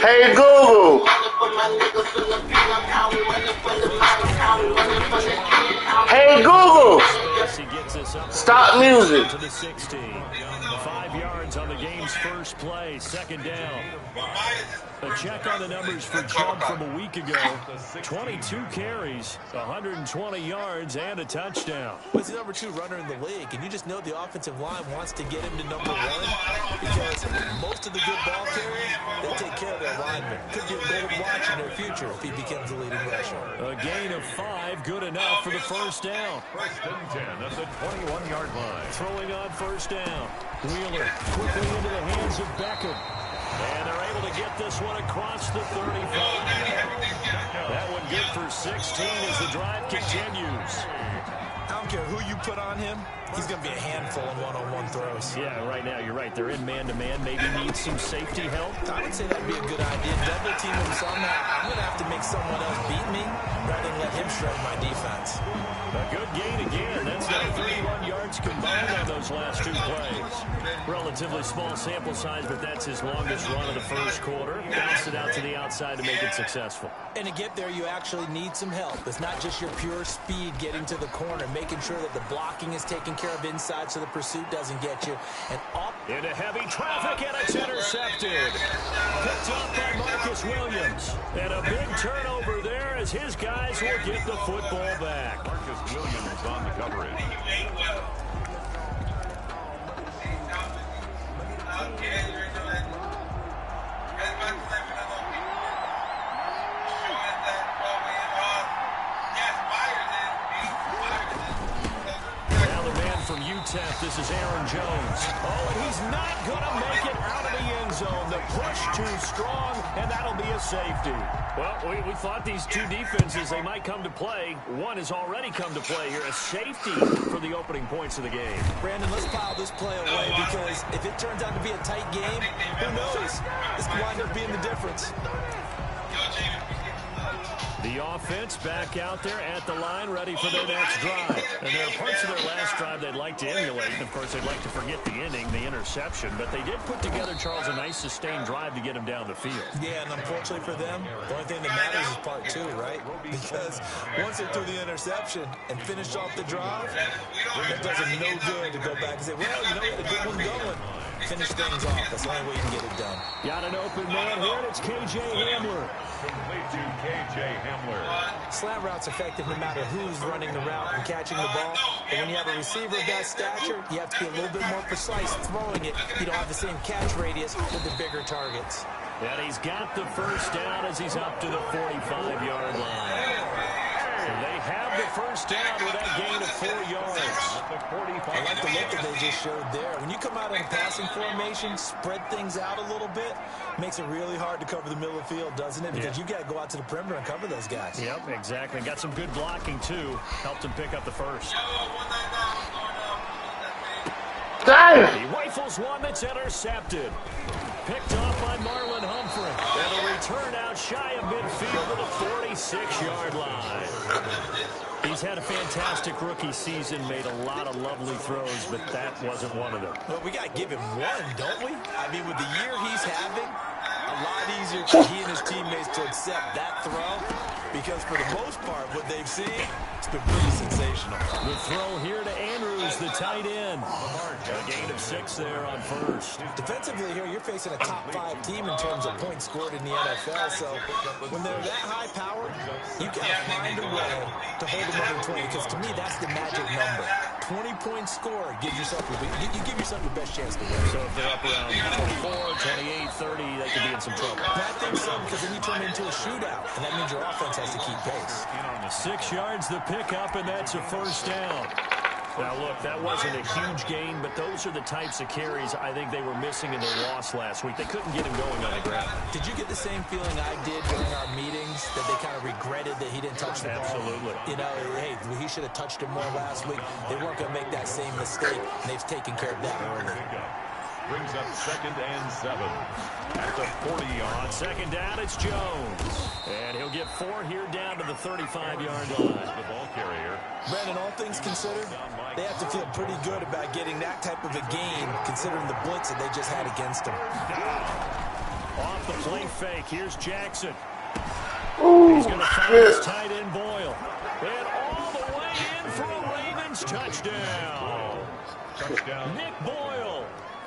Hey Google. Hey Google. Stop music. To the 16. 5 yards on the game's first play. Second down. A check on the numbers for Chubb from a week ago. 22 carries, 120 yards, and a touchdown. Well, he's the number 2 runner in the league, and you just know the offensive line wants to get him to number 1 because most of the good ball carriers, they take care of their linemen. Could be a gold watch in their future if he becomes the leading rusher. A gain of 5, good enough for the first down. First and 10 at the 21-yard line. Throwing on first down. Wheeler quickly into the hands of Beckham. And they're able to get this one across the 35. That one good for 16 as the drive continues. I don't care who you put on him. He's going to be a handful in one-on-one throws. Yeah, right now you're right. They're in man-to-man. Maybe needs some safety help. I would say that would be a good idea. Double team him somehow. I'm going to have to make someone else beat me rather than let him shred my defense. A good gain again. That's now 31 yards combined on those last 2 plays. Relatively small sample size, but that's his longest run of the first quarter. Bounced it out to the outside to make it successful. And to get there, you actually need some help. It's not just your pure speed getting to the corner, making sure that the blocking is taken care of inside so the pursuit doesn't get you. And up into heavy traffic, and it's intercepted. Picked up by Marcus Williams. And a big turnover there as his guys will get the football back. Marcus Williams on the coverage. From UTEP, this is Aaron Jones. Oh, and he's not going to make it out of the end zone. The push too strong, and that'll be a safety. Well, we thought these two defenses, they might come to play. One has already come to play here. A safety for the opening points of the game. Brandon, let's pile this play away because if it turns out to be a tight game, who knows? This could wind up being the difference. The offense back out there at the line, ready for their next drive. And there are parts of their last drive they'd like to emulate. And, of course, they'd like to forget the ending, the interception. But they did put together, Charles, a nice sustained drive to get him down the field. Yeah, and unfortunately for them, the only thing that matters is part 2, right? Because once they threw the interception and finished off the drive, it does them no good to go back and say, well, you know, we had a good one going. Finish things off. That's the only way you can get it done. Got an open man here, and it's K.J. Hamler. Complete to K.J. Hamler. Slant route's effective no matter who's running the route and catching the ball. But when you have a receiver of that stature, you have to be a little bit more precise throwing it. You don't have the same catch radius with the bigger targets. And he's got the first down as he's up to the 45-yard line. So they have the first down with that gain of 4 yards. I like the look that they just showed there. When you come out in a passing formation, spread things out a little bit, makes it really hard to cover the middle of the field, doesn't it? Because you got to go out to the perimeter and cover those guys. Yep, exactly. Got some good blocking, too. Helped him pick up the first. He rifles one that's intercepted. Picked off by Marlon Humphrey. And a return out shy of midfield to the 46-yard line. He's had a fantastic rookie season, made a lot of lovely throws, but that wasn't one of them. Well, we got to give him one, don't we? I mean, with the year he's having, a lot easier for he and his teammates to accept that throw because for the most part, what they've seen, it's been pretty sensational. The throw here to Andrews, the tight end. A gain of 6 there on first. Defensively here, you're facing a top-5 team in terms of points scored in the NFL, so when they're that high-powered, you got to find a way to hold them under 20 because to me, that's the magic number. 20-point score gives yourself you give yourself your best chance to win. So if they're up around 24, 28, 30, they could be in some trouble. I think so because then you turn it into a shootout, and that means your offense has to keep pace. 6 yards the pickup, and that's a first down. Now, look, that wasn't a huge gain, but those are the types of carries I think they were missing in their loss last week. They couldn't get him going on the ground. Did you get the same feeling I did during our meetings, that they kind of regretted that he didn't touch the ball? Absolutely. You know, hey, he should have touched him more last week. They weren't going to make that same mistake, and they've taken care of that early. Brings up 2nd and 7 at the 40-yard. On second down, it's Jones. And he'll get 4 here down to the 35-yard line. The ball carrier. Brandon, all things considered, they have to feel pretty good about getting that type of a gain, considering the blitz that they just had against them. Off the play fake, here's Jackson. Ooh, He's going to find shit. his tight end Boyle. And all the way in for a Ravens touchdown. Touchdown. Nick Boyle,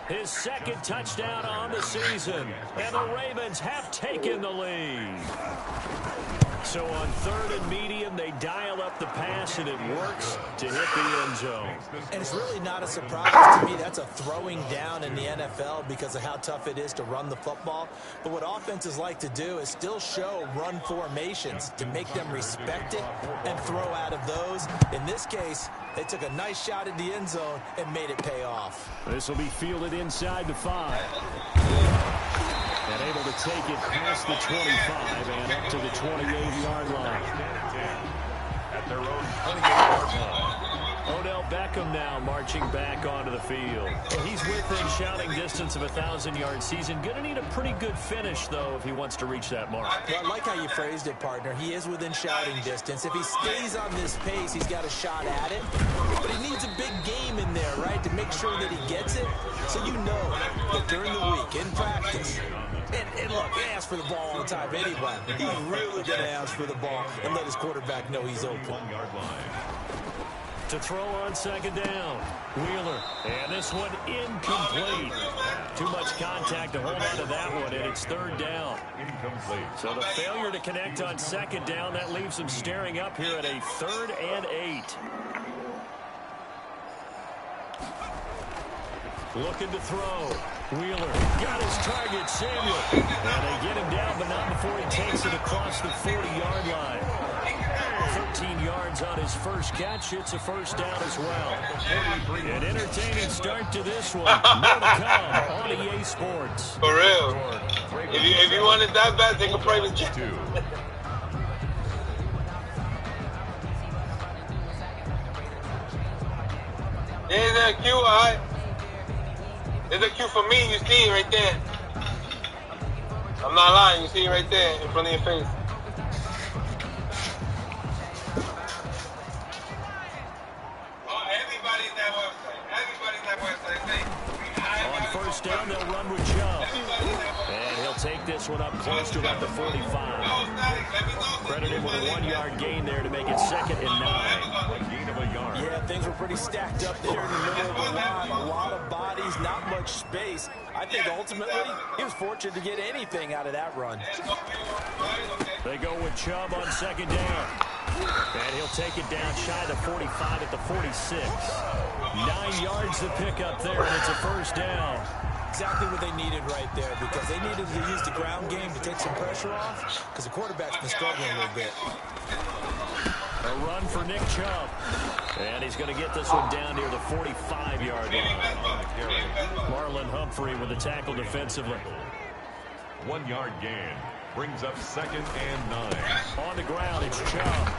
his second touchdown on the season. And the Ravens have taken the lead. So on 3rd and medium, they dial up the pass, and it works to hit the end zone. And it's really not a surprise to me. That's a throwing down in the NFL because of how tough it is to run the football. But what offenses like to do is still show run formations to make them respect it and throw out of those. In this case, they took a nice shot at the end zone and made it pay off. This will be fielded inside the 5. And able to take it past the 25 and up to the 28-yard line. At their own 28-yard line. Odell Beckham now marching back onto the field. He's within shouting distance of a 1,000-yard season. Going to need a pretty good finish, though, if he wants to reach that mark. Well, I like how you phrased it, partner. He is within shouting distance. If he stays on this pace, he's got a shot at it. But he needs a big game in there, right, to make sure that he gets it. So you know that during the week, in practice, and look, he asks for the ball all the time anyway. He's really going to ask for the ball and let his quarterback know he's open. 1-yard line. To throw on 2nd down. Wheeler. And this one incomplete. Too much contact to hold on to that one, and it's 3rd down. Incomplete. So the failure to connect on 2nd down, that leaves them staring up here at a 3rd and 8. Looking to throw. Wheeler got his target, Samuel. And they get him down, but not before he takes it across the 40-yard line. 13 yards on his first catch. It's a 1st down as well. An entertaining start to this one. More to come on EA Sports. For real. If you want it that bad, they can play with you. 2. There's that cue, alright? There's a cue for me, you see it right there. I'm not lying, you see it right there in front of your face. Everybody's that website. On 1st down, they'll run with Chubb. And he'll take this one up close to about the 45. Credit him with a 1-yard gain there to make it 2nd and 9. A gain of a yard. Yeah, things were pretty stacked up there in the middle of the line. A lot of bodies, not much space. I think ultimately he was fortunate to get anything out of that run. They go with Chubb on 2nd down. And he'll take it down shy of the 45 at the 46. 9 yards to pick up there, and it's a 1st down. Exactly what they needed right there, because they needed to use the ground game to take some pressure off, because the quarterback's been struggling a little bit. A run for Nick Chubb. And he's going to get this one down near the 45-yard line. Marlon Humphrey with the tackle defensively. 1-yard gain. Brings up 2nd and 9. On the ground, it's Chubb.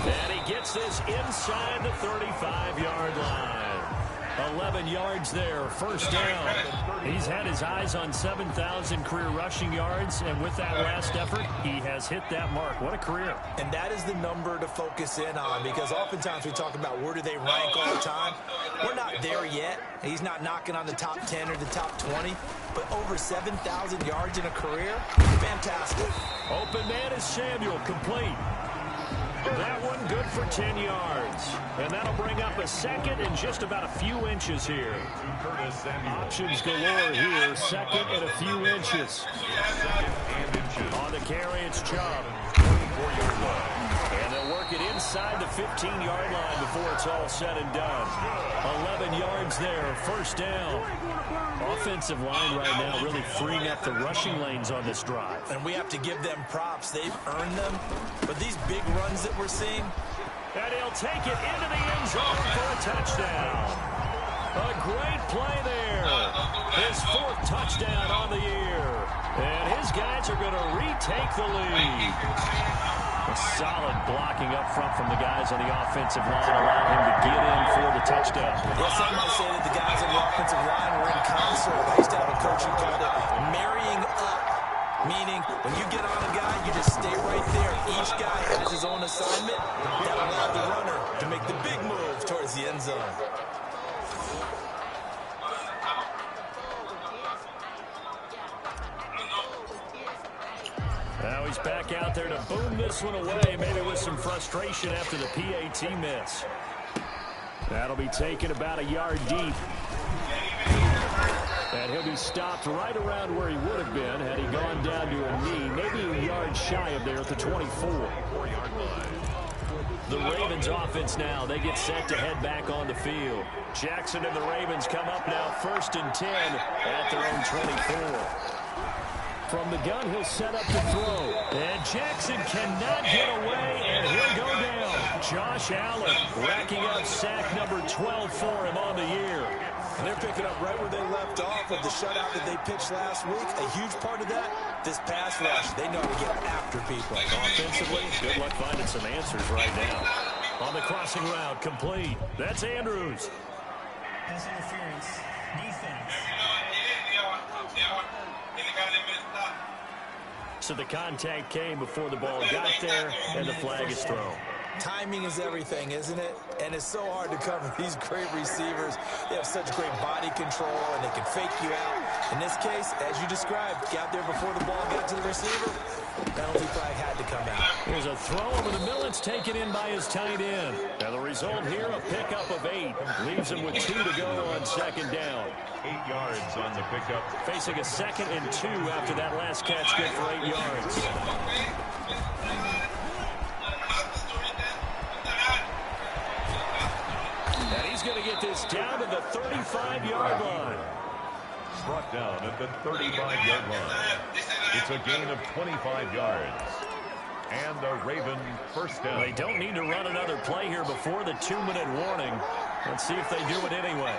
And he gets this inside the 35-yard line. 11 yards there, 1st down. He's had his eyes on 7,000 career rushing yards, and with that last effort, he has hit that mark. What a career. And that is the number to focus in on, because oftentimes we talk about where do they rank all the time. We're not there yet. He's not knocking on the top 10 or the top 20, but over 7,000 yards in a career, fantastic. Open man is Samuel, complete. That one good for 10 yards. And that'll bring up a 2nd and just about a few inches here. Options galore here. 2nd and a few inches. On the carry, it's Chubb. 24-yard line. And they'll work it inside the 15-yard line before it's all said and done. 11 yards there, 1st down. Offensive line right now really freeing up the rushing lanes on this drive. And we have to give them props. They've earned them. But these big runs that we're seeing. And he'll take it into the end zone for a touchdown. A great play there. His 4th touchdown on the year. And his guys are going to retake the lead. A solid blocking up front from the guys on the offensive line allowed him to get in for the touchdown. Yes, some might say that the guys on the offensive line were in concert. I used to have a coach who called it marrying up, meaning when you get on a guy, you just stay right there. Each guy has his own assignment. That allowed the runner to make the big move towards the end zone. Now he's back out there to boom this one away, maybe with some frustration after the PAT miss. That'll be taken about a yard deep. And he'll be stopped right around where he would have been had he gone down to a knee, maybe a yard shy of there at the 24. The Ravens offense now, they get set to head back on the field. Jackson and the Ravens come up now 1st and 10 at their own 24. From the gun, he'll set up to throw. And Jackson cannot get away, and he'll go down. Josh Allen racking up sack number 12 for him on the year. And they're picking up right where they left off with the shutout that they pitched last week. A huge part of that, this pass rush. They know how to get after people. Offensively, good luck finding some answers right now. On the crossing route, complete. That's Andrews. Pass interference. Defense. So the contact came before the ball got there, and the flag is thrown. Timing is everything, isn't it? And it's so hard to cover these great receivers. They have such great body control, and they can fake you out. In this case, as you described, got there before the ball got to the receiver. Penalty flag had to come out. There's a throw over the middle. It's taken in by his tight end. Now the result here, a pickup of 8. Leaves him with 2 to go on 2nd down. 8 yards on the pickup. Facing a 2nd and 2 after that last catch, good for 8 yards. And he's going to get this down to the 35-yard line. Brought down at the 35-yard line. It's a gain of 25 yards. And a Raven 1st down. They don't need to run another play here before the 2-minute warning. Let's see if they do it anyway.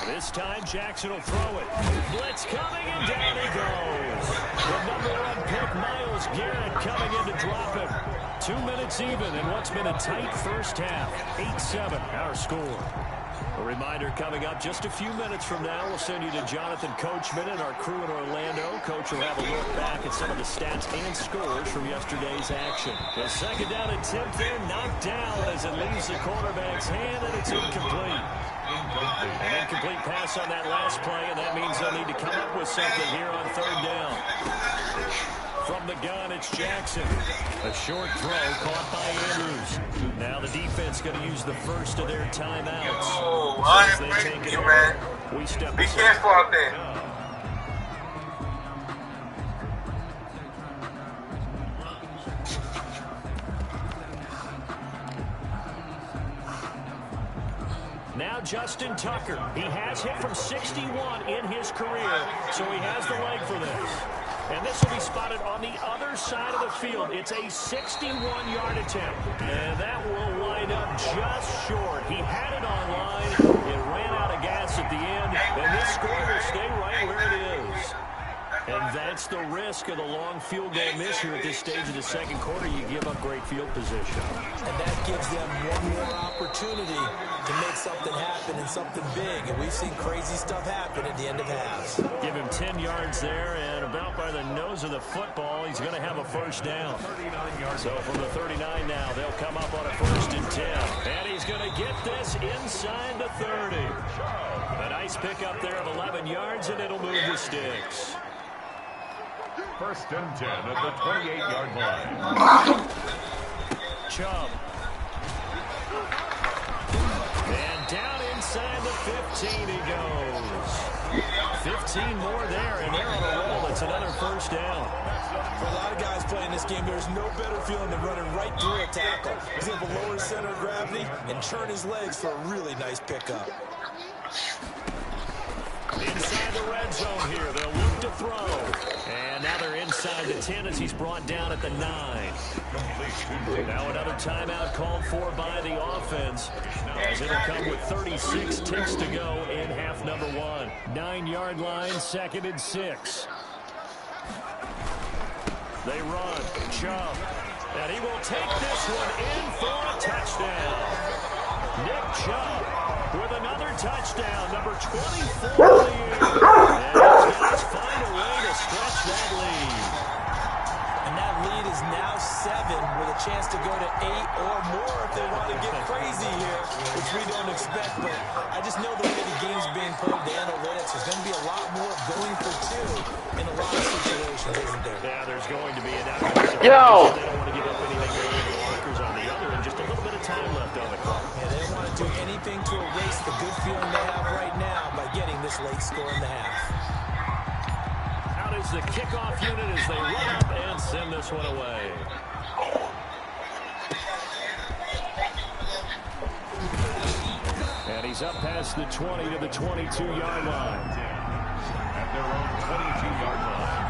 This time, Jackson will throw it. Blitz coming, and down he goes. The number 1 pick, Myles Garrett, coming in to drop him. 2 minutes even in what's been a tight first half. 8-7, our score. A reminder coming up just a few minutes from now. We'll send you to Jonathan Coachman and our crew in Orlando. Coach will have a look back at some of the stats and scores from yesterday's action. The 2nd down attempt there knocked down as it leaves the quarterback's hand, and it's incomplete. An incomplete pass on that last play, and that means they'll need to come up with something here on 3rd down. From the gun, it's Jackson. A short throw caught by Andrews. Now the defense going to use the first of their timeouts. Oh, I ain't breaking you, man. We step Be aside. careful out there. Now Justin Tucker. He has hit from 61 in his career, so he has the leg for this. And this will be spotted on the other side of the field. It's a 61-yard attempt. And that will wind up just short. He had it on line. It ran out of gas at the end. And this score will stay right where it is. And that's the risk of the long field goal miss here at this stage of the 2nd quarter. You give up great field position. And that gives them one more opportunity to make something happen and something big. And we've seen crazy stuff happen at the end of halves. Give him 10 yards there, and about by the nose of the football, he's going to have a 1st down. So from the 39 now, they'll come up on a 1st and 10. And he's going to get this inside the 30. A nice pickup there of 11 yards, and it'll move the sticks. 1st and 10 at the 28-yard line. Chubb. And down inside the 15 he goes. 15 more there, and they're on a roll. It's another 1st down. For a lot of guys playing this game, there's no better feeling than running right through a tackle. He's able to lower his center of gravity and turn his legs for a really nice pickup. Inside the red zone here. They'll look to throw. And now they're inside the 10 as he's brought down at the 9. Now another timeout called for by the offense, as it'll come with 36 ticks to go in half number 1. 9-yard line, 2nd and 6. They run. Chubb. And he will take this one in for a touchdown. Nick Chubb with another touchdown, number 24 of the year. And those guys find a way to stretch that lead. And that lead is now 7 with a chance to go to 8 or more if they want to get crazy here, which we don't expect. But I just know the way the game's being played, the analytics, there's going to be a lot more going for 2 in a lot of situations, isn't there? Yeah, there's going to be an outcome. They don't want to give up anything early to the Lakers on the other, and just a little bit of time left on the clock. Yeah, they don't want to do anything to erase the good feeling they have right now by getting this late score in the half. Out is the kickoff unit as they run up and send this one away. And he's up past the 20 to the 22-yard line. At their own 22-yard line.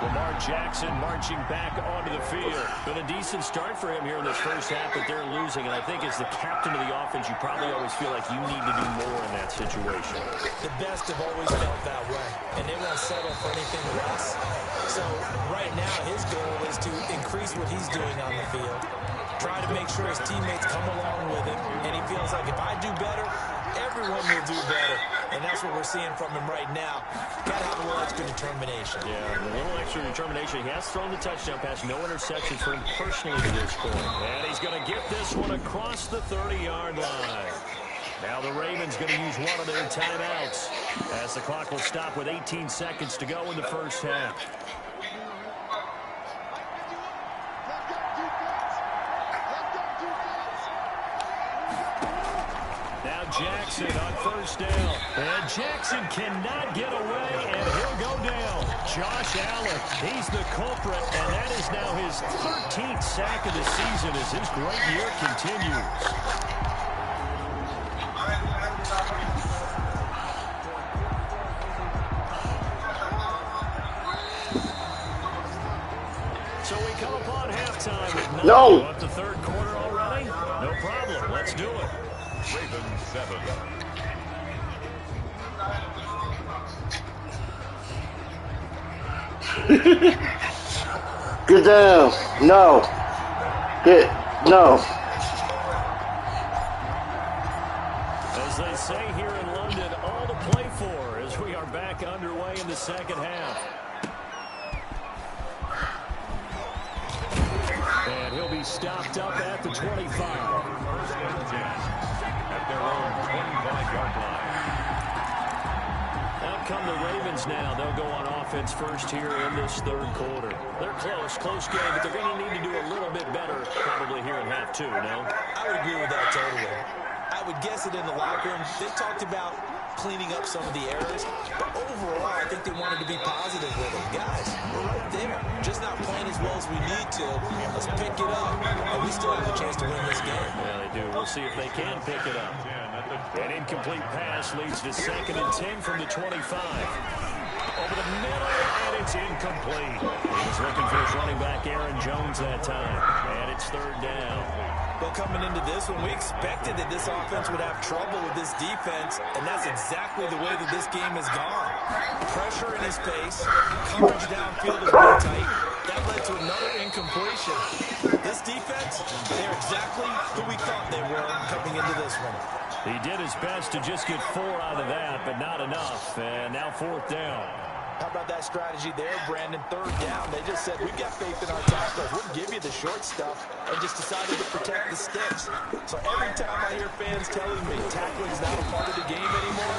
Lamar Jackson marching back onto the field. Been a decent start for him here in this first half, but they're losing. And I think as the captain of the offense, you probably always feel like you need to do more in that situation. The best have always felt that way, and they won't settle for anything less. So right now, his goal is to increase what he's doing on the field, try to make sure his teammates come along with him, and he feels like if I do better, everyone will do better. And that's what we're seeing from him right now. Got to have a little extra determination. Yeah, a little extra determination. He has thrown the touchdown pass. No interceptions for him personally to this point. And he's going to get this one across the 30-yard line. Now the Ravens going to use one of their timeouts as the clock will stop with 18 seconds to go in the first half. Jackson on first down. And Jackson cannot get away, and he'll go down. Josh Allen, he's the culprit, and that is now his 13th sack of the season as his great year continues. So we come upon halftime with no. Up the third quarter already? No problem. Let's do it. Ravens 7. Get down. No. No. As they say here in London, all to play for as we are back underway in the second half. And he'll be stopped up at the 25. At their own 25-yard line. Out come the Ravens now. They'll go on offense first here in this third quarter. They're close game, but they're going to need to do a little bit better probably here in half 2, no? I would agree with that totally. I would guess it in the locker room. They talked about cleaning up some of the errors, but overall, I think they wanted to be positive with them. Guys, we're right there. Just not playing as well as we need to. Let's pick it up, and we still have a chance to win this game. Yeah, they do. We'll see if they can pick it up. An incomplete pass leads to 2nd and 10 from the 25. Over the middle, and it's incomplete. He was looking for his running back, Aaron Jones, that time. And it's 3rd down. Well, coming into this one, we expected that this offense would have trouble with this defense, and that's exactly the way that this game has gone. Pressure in his face, coverage downfield has been tight. That led to another incompletion. This defense, they're exactly who we thought they were coming into this one. He did his best to just get 4 out of that, but not enough. And now 4th down. How about that strategy there, Brandon? 3rd down. They just said, we've got faith in our tacklers. We'll give you the short stuff, and just decided to protect the sticks. So every time I hear fans telling me tackling's not a part of the game anymore,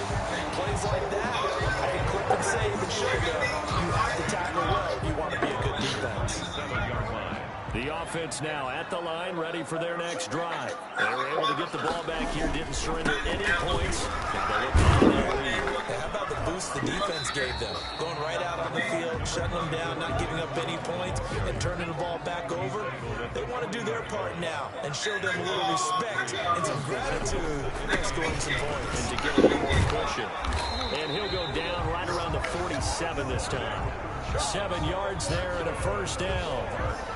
plays like that, I can clip and save and show them you have to tackle well if you want to be a good defense. 7-yard line. The offense now at the line, ready for their next drive. They were able to get the ball back here, didn't surrender any points. Now they look for their lead. How about the boost the defense gave them? Going right out on the field, shutting them down, not giving up any points, and turning the ball back over. They want to do their part now and show them a little respect and some gratitude for scoring some points. And to get a little more cushion. And he'll go down right around the 47 this time. 7 yards there and a 1st down.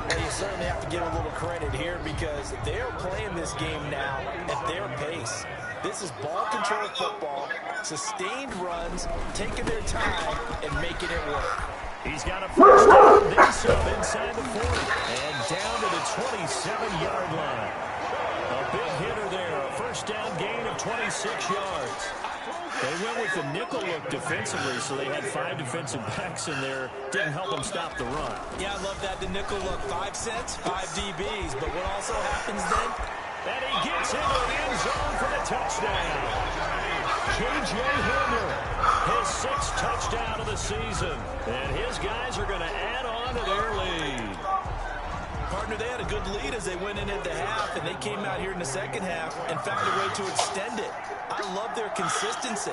Well, you certainly have to give a little credit here because they're playing this game now at their pace. This is ball control football, sustained runs, taking their time and making it work. He's got a 1st down, then some inside the 40, and down to the 27-yard line. A big hitter there, a 1st down gain of 26 yards. They went with the nickel look defensively, so they had 5 defensive backs in there. Didn't help them stop the run. Yeah, I love that, the nickel look. 5 cents, 5 DBs. But what also happens then? And he gets into the end zone for the touchdown. J.J. Hamler, his 6th touchdown of the season. And his guys are going to add on to their lead. Partner, they had a good lead as they went in at the half, and they came out here in the second half and found a way to extend it. I love their consistency.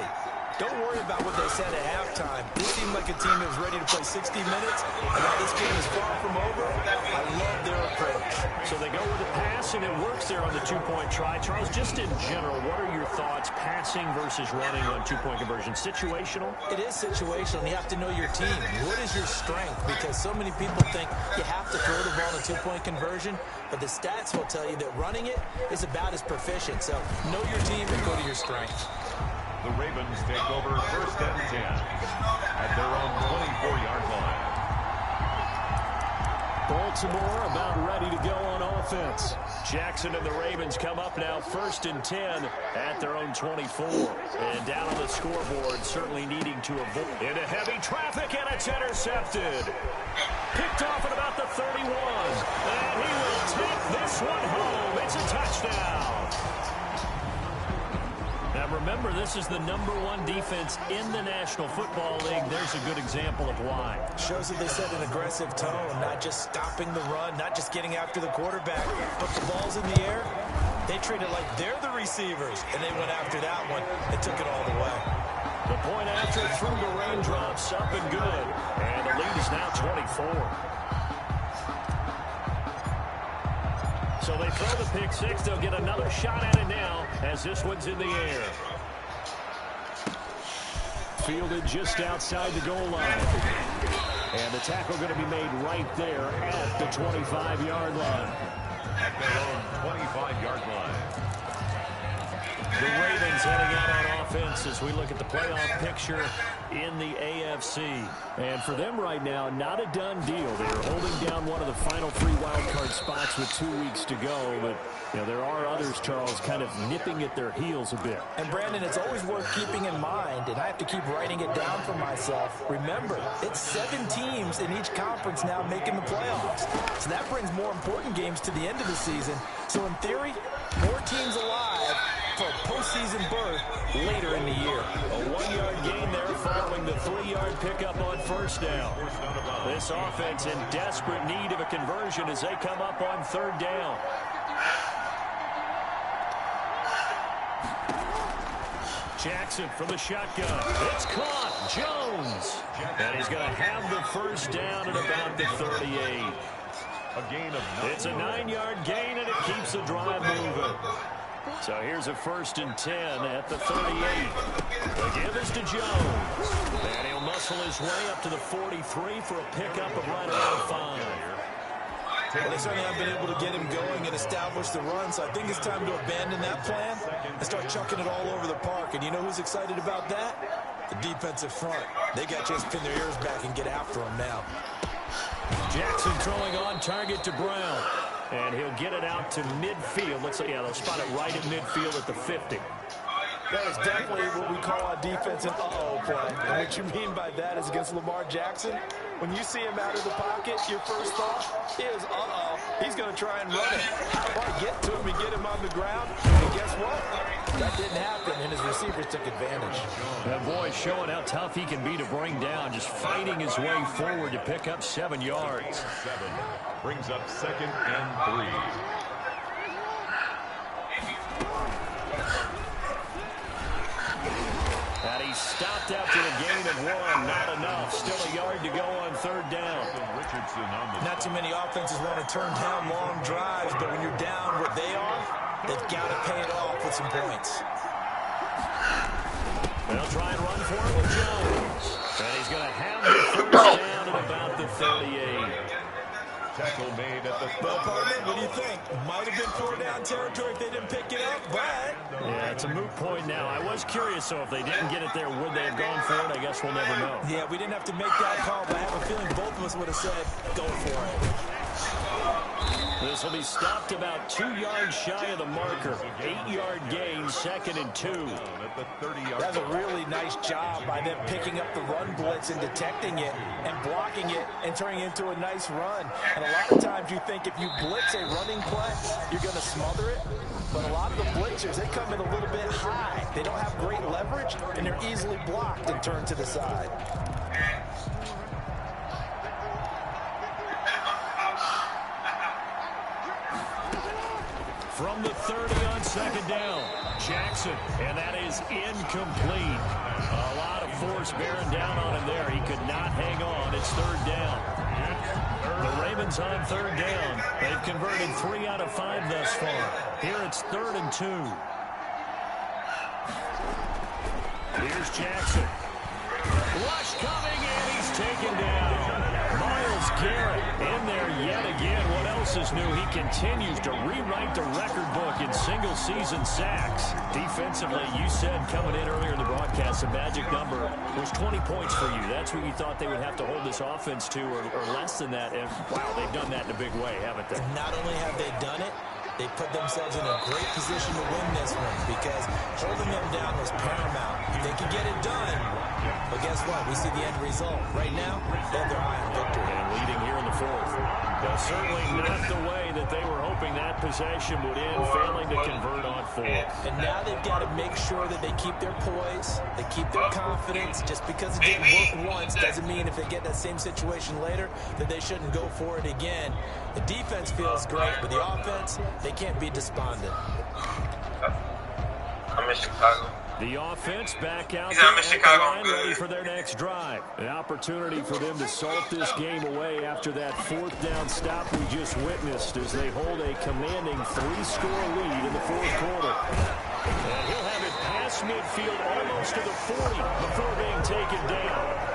Don't worry about what they said at halftime. This seemed like a team that was ready to play 60 minutes, and while this game is far from over, I love their approach. So they go with the pass, and it works there on the 2-point try. Charles, just in general, what are your thoughts, passing versus running on 2-point conversion? Situational? It is situational, and you have to know your team. What is your strength? Because so many people think you have to throw the ball in a 2-point conversion, but the stats will tell you that running it is about as proficient. So know your team and go to your strength. The Ravens take over 1st and 10 at their own 24-yard line. Baltimore about ready to go on offense. Jackson and the Ravens come up now 1st and 10 at their own 24. And down on the scoreboard, certainly needing to avoid into heavy traffic, and it's intercepted. Picked off at about the 31. And he will take this one home. It's a touchdown. Now remember, this is the #1 defense in the National Football League. There's a good example of why. Shows that they set an aggressive tone, not just stopping the run, not just getting after the quarterback, but the ball's in the air. They treat it like they're the receivers, and they went after that one and took it all the way. The point after through the raindrops, up and good. And the lead is now 24. So they throw the pick 6. They'll get another shot at it now as this one's in the air. Fielded just outside the goal line. And the tackle going to be made right there at the 25-yard line. At their own 25-yard line. The Ravens heading out on offense as we look at the playoff picture in the AFC. And for them right now, not a done deal. They are holding down one of the final 3 wildcard spots with 2 weeks to go. But, you know, there are others, Charles, kind of nipping at their heels a bit. And, Brandon, it's always worth keeping in mind, and I have to keep writing it down for myself. Remember, it's 7 teams in each conference now making the playoffs. So that brings more important games to the end of the season. So, in theory, more teams alive for a postseason berth later in the year. A 1-yard gain there following the 3-yard pickup on 1st down. This offense in desperate need of a conversion as they come up on 3rd down. Jackson from the shotgun. It's caught. Jones. And he's going to have the 1st down at about the 38. A gain of 9. It's a 9-yard gain, and it keeps the drive moving. So here's a 1st and 10 at the 38. The give is to Jones. And he'll muscle his way up to the 43 for a pickup of right around 5. Well, they certainly haven't been able to get him going and establish the run, so I think it's time to abandon that plan and start chucking it all over the park. And you know who's excited about that? The defensive front. They got a chance to pin their ears back and get after him now. Jackson throwing on target to Brown. And he'll get it out to midfield. Looks like, yeah, they'll spot it right at midfield at the 50. That is definitely what we call on defense an uh-oh play. And what you mean by that is against Lamar Jackson, when you see him out of the pocket, your first thought is, uh-oh, he's going to try and run it. Or get to him and get him on the ground. And guess what? That didn't happen, and his receivers took advantage. That boy showing how tough he can be to bring down, just fighting his way forward to pick up 7 yards. 7 brings up 2nd and 3. And he stopped after a gain of 1. Not enough. Still a yard to go on 3rd down. Not too many offenses want to turn down long drives, but when you're down what they are, they've got to pay it off with some points. They'll try and run for it with Jones. And he's going to have the 1st down at about the 38. Tackle made at the Well, partner, what do you think? Might have been 4-down territory if they didn't pick it up, but... Yeah, it's a moot point now. I was curious, so if they didn't get it there, would they have gone for it? I guess we'll never know. Yeah, we didn't have to make that call, but I have a feeling both of us would have said, go for it. This will be stopped about 2 yards shy of the marker. 8-yard gain, 2nd and 2. That's a really nice job by them picking up the run blitz and detecting it and blocking it and turning it into a nice run. And a lot of times you think if you blitz a running play, you're going to smother it. But a lot of the blitzers, they come in a little bit high. They don't have great leverage, and they're easily blocked and turned to the side. From the 30 on 2nd down, Jackson, and that is incomplete. A lot of force bearing down on him there. He could not hang on. It's 3rd down. The Ravens on 3rd down. They've converted 3 out of 5 thus far. Here it's 3rd and 2. Here's Jackson. Rush coming, and he's taken down. Myles Garrett in there yet again. What else is new? He continues to rewrite the record book in single-season sacks. Defensively, you said coming in earlier in the broadcast, the magic number was 20 points for you. That's what you thought they would have to hold this offense to, or less than that. And, wow, they've done that in a big way, haven't they? Not only have they done it, they put themselves in a great position to win this one because holding them down was paramount. They could get it done, but guess what? We see the end result. Right now, they have their eye on victory. And leading here in the 4th. Well, certainly not the way that they were hoping that possession would end, failing to convert on 4th. And now they've got to make sure that they keep their poise, they keep their confidence. Just because it didn't work once doesn't mean if they get that same situation later that they shouldn't go for it again. The defense feels great, but the offense, they can't be despondent. I'm in Chicago. The offense back out there at the line, ready for their next drive. An opportunity for them to salt this game away after that 4th down stop we just witnessed as they hold a commanding 3-score lead in the 4th quarter. And he'll have it past midfield almost to the 40 before being taken down.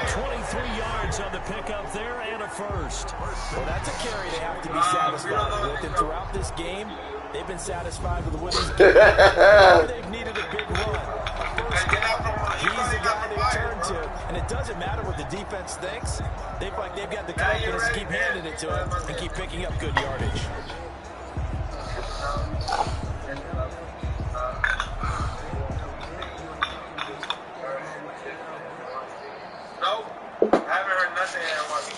23 yards on the pickup there and a first. Well, that's a carry they have to be satisfied with. And throughout this game, they've been satisfied with what he's given. They've needed a big run. A first down. He's the guy they turn to. And it doesn't matter what the defense thinks. They've got the confidence to keep handing it to him and keep picking up good yardage. No, I haven't heard nothing at once.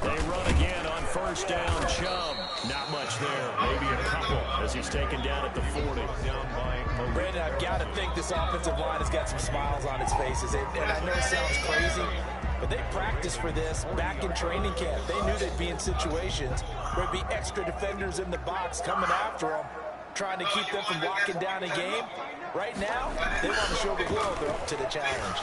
They run again on 1st down. Chubb, not much there. Maybe a couple as he's taken down at the 40. Brandon, I've got to think this offensive line has got some smiles on its faces. And I know it sounds crazy, but they practiced for this back in training camp. They knew they'd be in situations where there'd be extra defenders in the box coming after them, trying to keep them from locking down a game. Right now, they want to show the world they're up to the challenge.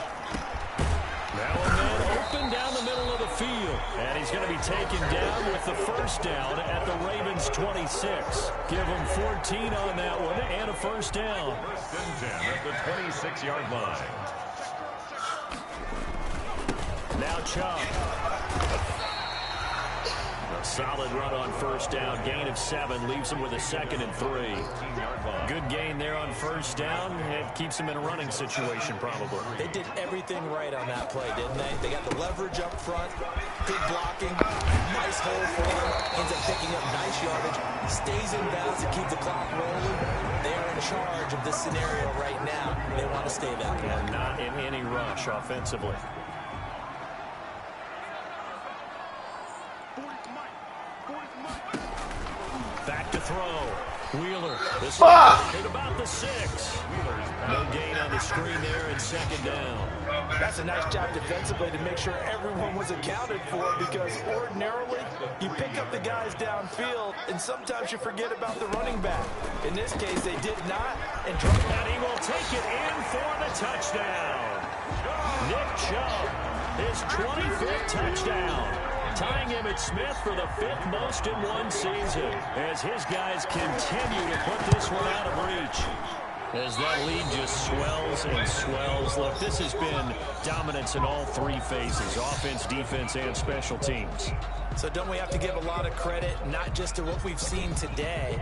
Now a man open down the middle of the field. And he's going to be taken down with the 1st down at the Ravens 26. Give him 14 on that one and a 1st down. 1st and 10 at the 26-yard line. Now Chubb. A solid run on 1st down. Gain of 7 leaves him with a 2nd and 3. Good gain there on 1st down. It keeps him in a running situation probably. They did everything right on that play, didn't they? They got the leverage up front, good blocking, nice hole for him, ends up picking up nice yardage, stays in bounds to keep the clock rolling. They are in charge of this scenario right now. They want to stay that way. And not in any rush offensively. Back to throw. Wheeler. This at about the 6. No gain on the screen there and 2nd down. That's a nice job defensively to make sure everyone was accounted for, because ordinarily you pick up the guys downfield and sometimes you forget about the running back. In this case, they did not. And he will take it in for the touchdown. Nick Chubb, his 25th touchdown. Tying Emmitt Smith for the 5th most in one season as his guys continue to put this one out of reach. As that lead just swells and swells. Look, this has been dominance in all three phases, offense, defense, and special teams. So don't we have to give a lot of credit, not just to what we've seen today,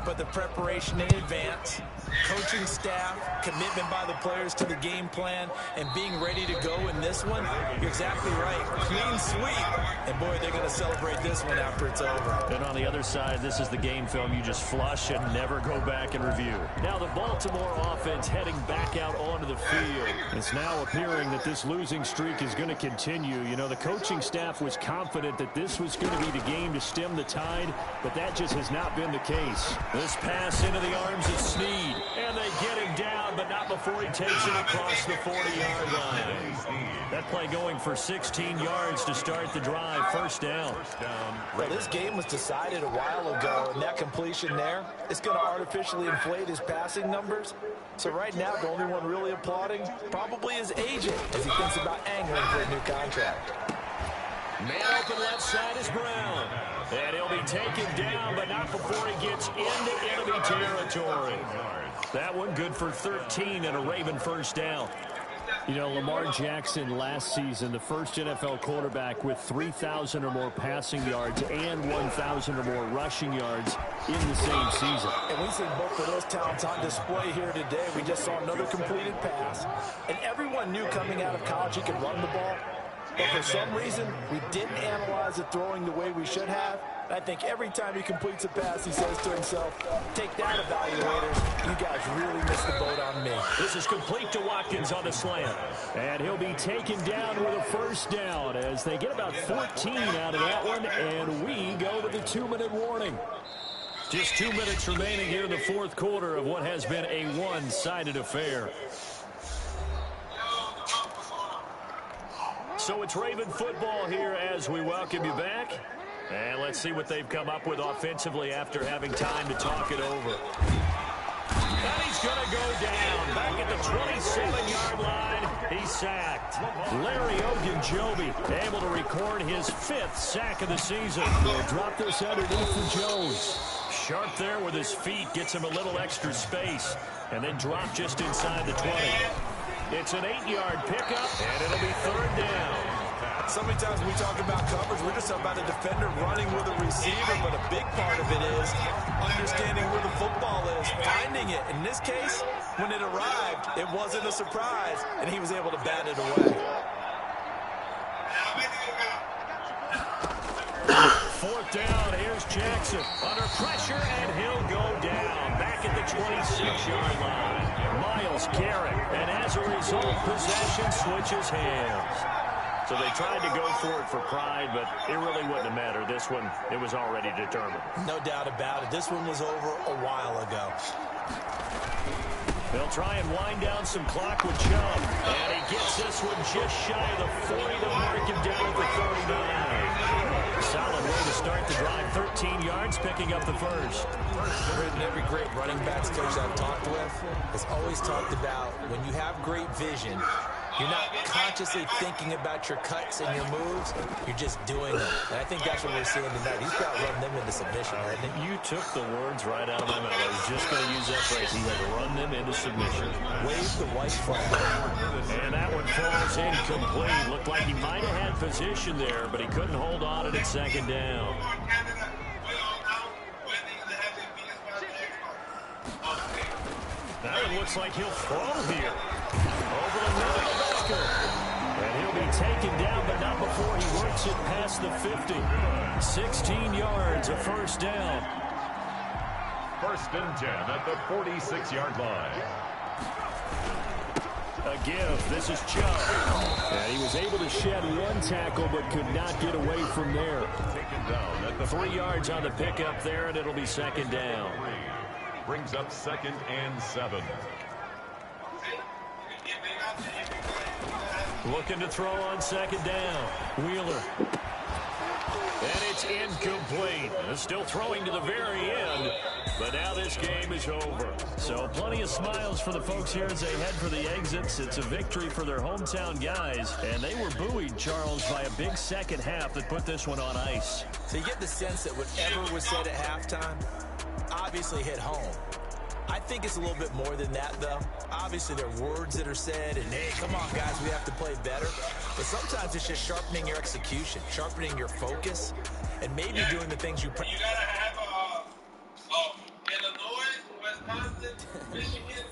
but the preparation in advance, coaching staff, commitment by the players to the game plan, and being ready to go in this one? You're exactly right. Clean sweep. And, boy, they're going to celebrate this one after it's over. And on the other side, this is the game film you just flush and never go back and review. Now the Baltimore offense heading back out onto the field. It's now appearing that this losing streak is going to continue. You know, the coaching staff was confident that this was going to be the game to stem the tide, but that just has not been the case. This pass into the arms of Snead, and they get him down, but not before he takes it across the 40-yard line. That play going for 16 yards to start the drive. First down. Well, this game was decided a while ago, and that completion there is going to artificially inflate his passing numbers. So right now, the only one really applauding probably his agent as he thinks about angling for a new contract. Man open left side is Brown. And he'll be taken down, but not before he gets into enemy territory. That one good for 13 and a Raven first down. You know, Lamar Jackson last season, the first NFL quarterback with 3,000 or more passing yards and 1,000 or more rushing yards in the same season. And we see both of those talents on display here today. We just saw another completed pass. And everyone knew coming out of college he could run the ball. But for some reason, we didn't analyze the throwing the way we should have. I think every time he completes a pass, he says to himself, take that, evaluators. You guys really missed the boat on me. This is complete to Watkins on the slant. And he'll be taken down with a first down as they get about 14 out of that one. And we go to the 2-minute warning. Just 2 minutes remaining here in the fourth quarter of what has been a one-sided affair. So it's Raven football here as we welcome you back. And let's see what they've come up with offensively after having time to talk it over. And he's going to go down. Back at the 27-yard line, he's sacked. Larry Ogunjobi able to record his 5th sack of the season. He'll drop this underneath for Jones. Sharp there with his feet, gets him a little extra space, and then drop just inside the 20. It's an 8-yard pickup, and it'll be 3rd down. So many times when we talk about coverage, we're just talking about a defender running with a receiver, but a big part of it is understanding where the football is, finding it. In this case, when it arrived, it wasn't a surprise, and he was able to bat it away. 4th down, here's Jackson under pressure, and he'll go down back at the 26-yard line. Myles Garrett, and as a result, possession switches hands. So they tried to go for it for pride, but it really wouldn't have mattered. This one, it was already determined. No doubt about it. This one was over a while ago. They'll try and wind down some clock with Chubb. And he gets this one just shy of the 40 to mark him down at the 39. Solid way to start the drive. 13 yards, picking up the first. Every great running backs coach I've talked with has always talked about when you have great vision, you're not consciously thinking about your cuts and your moves. You're just doing them. And I think that's what we're seeing tonight. He's got to run them into submission, hasn't he? You took the words right out of my mouth. I was just going to use that phrase. He had to run them into submission. Wave the white flag. And that one falls incomplete. Looked like he might have had position there, but he couldn't hold on at it 2nd down. That one looks like he'll throw here. Over the middle of Becker. And he'll be taken down, but not before he works it past the 50. 16 yards, a first down. 1st and 10 at the 46-yard line. A give. This is Chubb. And he was able to shed one tackle, but could not get away from there. 3 yards on the pickup there, and it'll be 2nd down. Brings up 2nd and 7. Looking to throw on 2nd down. Wheeler. And it's incomplete. Still throwing to the very end. But now this game is over. So plenty of smiles for the folks here as they head for the exits. It's a victory for their hometown guys. And they were buoyed, Charles, by a big second half that put this one on ice. So you get the sense that whatever was said at halftime obviously hit home. I think it's a little bit more than that, though. Obviously, there are words that are said, and, hey, come on, guys, we have to play better. But sometimes it's just sharpening your execution, sharpening your focus, and maybe doing the things you... You gotta have Illinois, Wisconsin, Michigan,